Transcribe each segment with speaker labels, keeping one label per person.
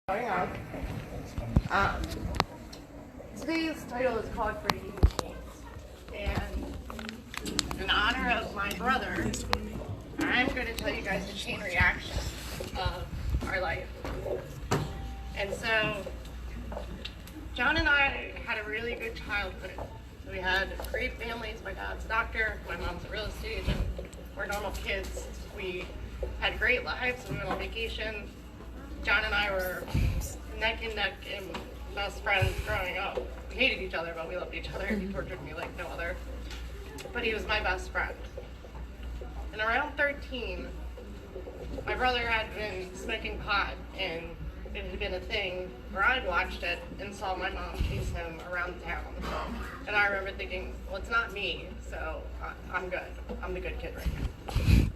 Speaker 1: Going on. Um, Today's title is called For You Chains. And in honor of my brother, I'm going to tell you guys the chain reaction of our life. And so, John and I had a really good childhood. We had great families. My dad's a doctor, my mom's a real estate agent. We're normal kids. We had great lives. We went on vacation. John and I were neck and neck and best friends growing up. We hated each other, but we loved each other. He tortured me like no other. But he was my best friend. And around 13, my brother had been smoking pot, and it had been a thing where I'd watched it and saw my mom chase him around town. And I remember thinking, well, it's not me, so I'm good. I'm the good kid right now.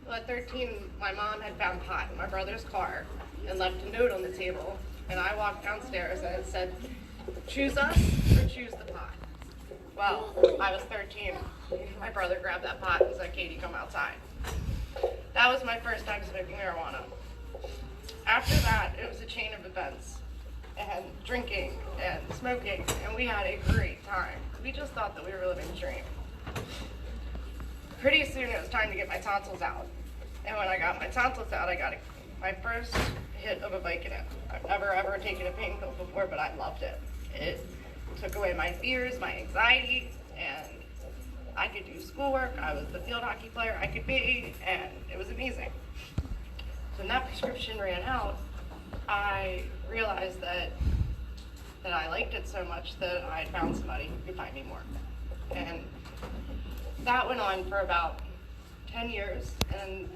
Speaker 1: Well, at 13, my mom had found pot in my brother's car and left a note on the table. And I walked downstairs and it said, choose us or choose the pot. Well, I was 13. My brother grabbed that pot and said, Katie, come outside. That was my first time smoking marijuana. After that, it was a chain of events and drinking and smoking, and we had a great time. We just thought that we were living the dream. Pretty soon it was time to get my tonsils out. And when I got my tonsils out, I got my first hit of a Vicodin. I've never ever taken a pain pill before, but I loved it. It took away my fears, my anxiety, and I could do schoolwork. I was the field hockey player I could be, and it was amazing. So when that prescription ran out, I realized that I liked it so much that I found somebody who could find me more. And that went on for about 10 years, and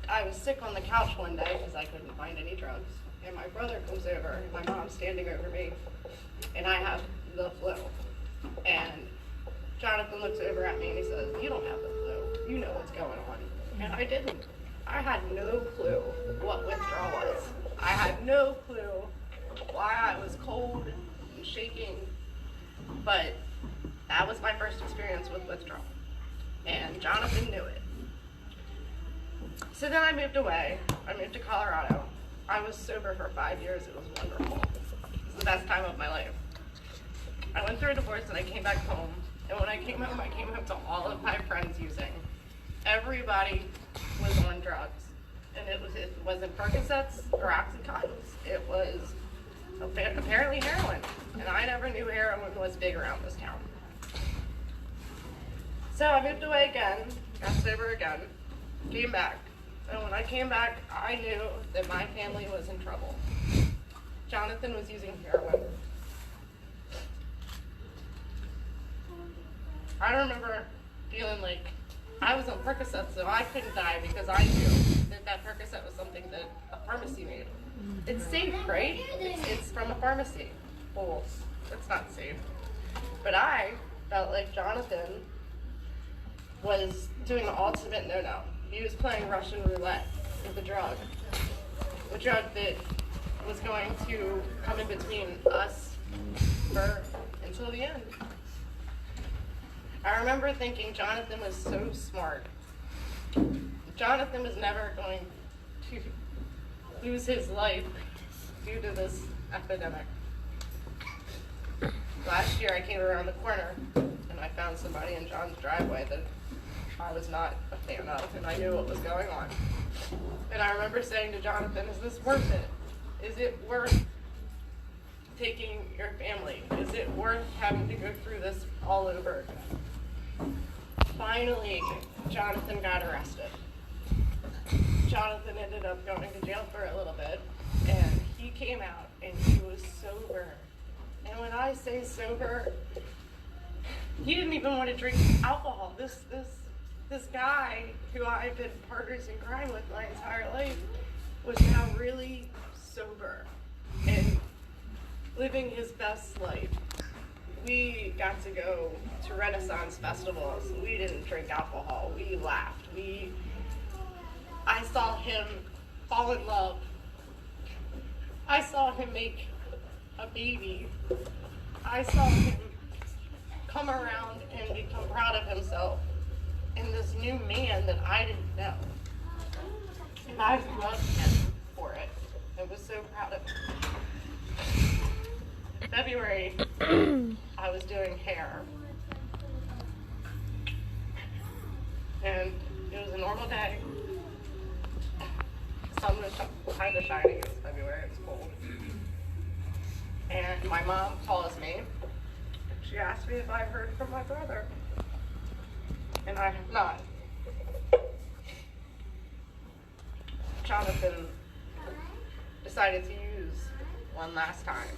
Speaker 1: I was sick on the couch one day because I couldn't find any drugs. And my brother comes over, and my mom's standing over me, and I have the flu. And Jonathan looks over at me and he says, you don't have the flu. You know what's going on. And I didn't. I had no clue what withdrawal was. I had no clue why I was cold and shaking. But that was my first experience with withdrawal. And Jonathan knew it. So then I moved away. I moved to Colorado. I was sober for 5 years. It was wonderful. It was the best time of my life. I went through a divorce and I came back home. And when I came home to all of my friends using. Everybody was on drugs. And it wasn't Percocets or Oxycontins. It was apparently heroin. And I never knew heroin was big around this town. So I moved away again, got sober again, came back. And when I came back, I knew that my family was in trouble. Jonathan was using heroin. I remember feeling like I was on Percocet, so I couldn't die because I knew that Percocet was something that a pharmacy made. It's safe, right? It's from a pharmacy. Well, it's not safe. But I felt like Jonathan was doing the ultimate no-no. He was playing Russian roulette with a drug that was going to come in between us until the end. I remember thinking Jonathan was so smart. Jonathan was never going to lose his life due to this epidemic. Last year I came around the corner and I found somebody in John's driveway that I was not a fan of, and I knew what was going on. And I remember saying to Jonathan, is this worth it? Is it worth taking your family? Is it worth having to go through this all over again? Finally, Jonathan got arrested. Jonathan ended up going to jail for a little bit, and he came out and he was sober. And when I say sober, he didn't even want to drink alcohol. This guy who I've been partners in crime with my entire life was now really sober and living his best life. We got to go to Renaissance festivals. We didn't drink alcohol. We laughed. I saw him fall in love. I saw him make a baby. I saw him come around and become proud of himself and this new man that I didn't know. And I loved him for it. I was so proud of him. In February, I was doing hair. And it was a normal day. The sun was kind of shining. It was February. It was cold. And my mom calls me. She asked me if I heard from my brother. And I have not. Jonathan decided to use one last time.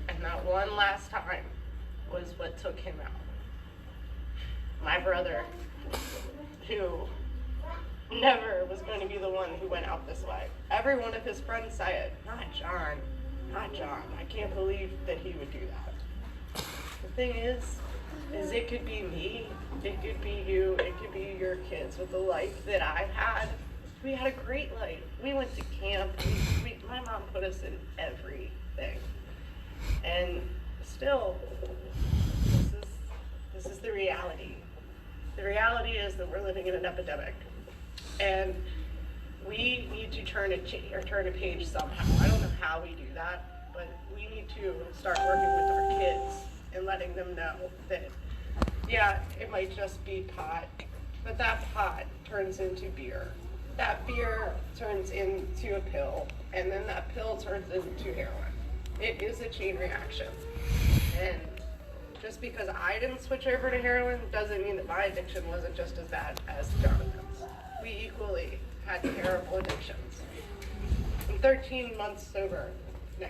Speaker 1: And that one last time was what took him out. My brother, who never was going to be the one who went out this way. Every one of his friends say it. Not John. Not John. I can't believe that he would do that. The thing is it could be me, it could be you, it could be your kids with the life that I've had. We had a great life. We went to camp. My mom put us in everything. And still, this is the reality. The reality is that we're living in an epidemic. And we need to turn a page somehow. I don't know how we do that, but we need to start working with our kids and letting them know that, yeah, it might just be pot, but that pot turns into beer. That beer turns into a pill, and then that pill turns into heroin. It is a chain reaction. And just because I didn't switch over to heroin doesn't mean that my addiction wasn't just as bad as Jonathan's. We equally had terrible addictions. I'm 13 months sober now.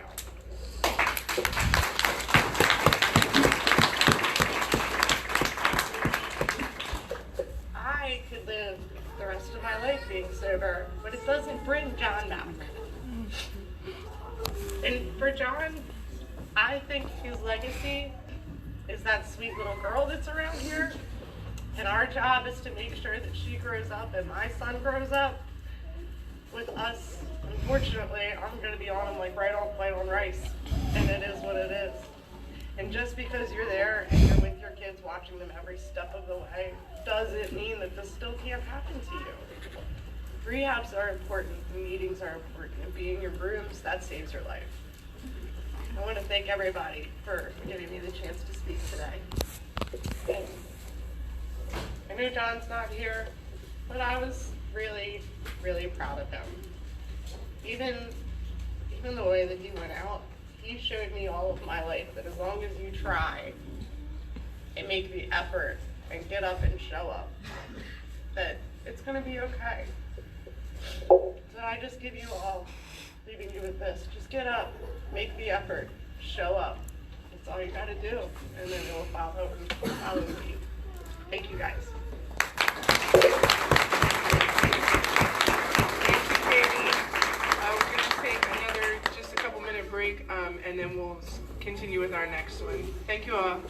Speaker 1: I could live the rest of my life being sober, but it doesn't bring John back. And for John, I think his legacy is that sweet little girl that's around here. And our job is to make sure that she grows up and my son grows up with us. Unfortunately, I'm going to be on him like white on rice. And it is what it is. And just because you're there and you're with your kids watching them every step of the way doesn't mean that this still can't happen to you. Rehabs are important, meetings are important, and being your rooms, that saves your life. I want to thank everybody for giving me the chance to speak today. And I know John's not here, but I was really, really proud of him. Even the way that he went out, he showed me all of my life that as long as you try and make the effort and get up and show up, that it's going to be okay. So I just give you all, leaving you with this, just get up, make the effort, show up. That's all you got to do, and then it will follow you. Thank you guys.
Speaker 2: Thank you, Katie. We're going to take just a couple minute break, and then we'll continue with our next one. Thank you all.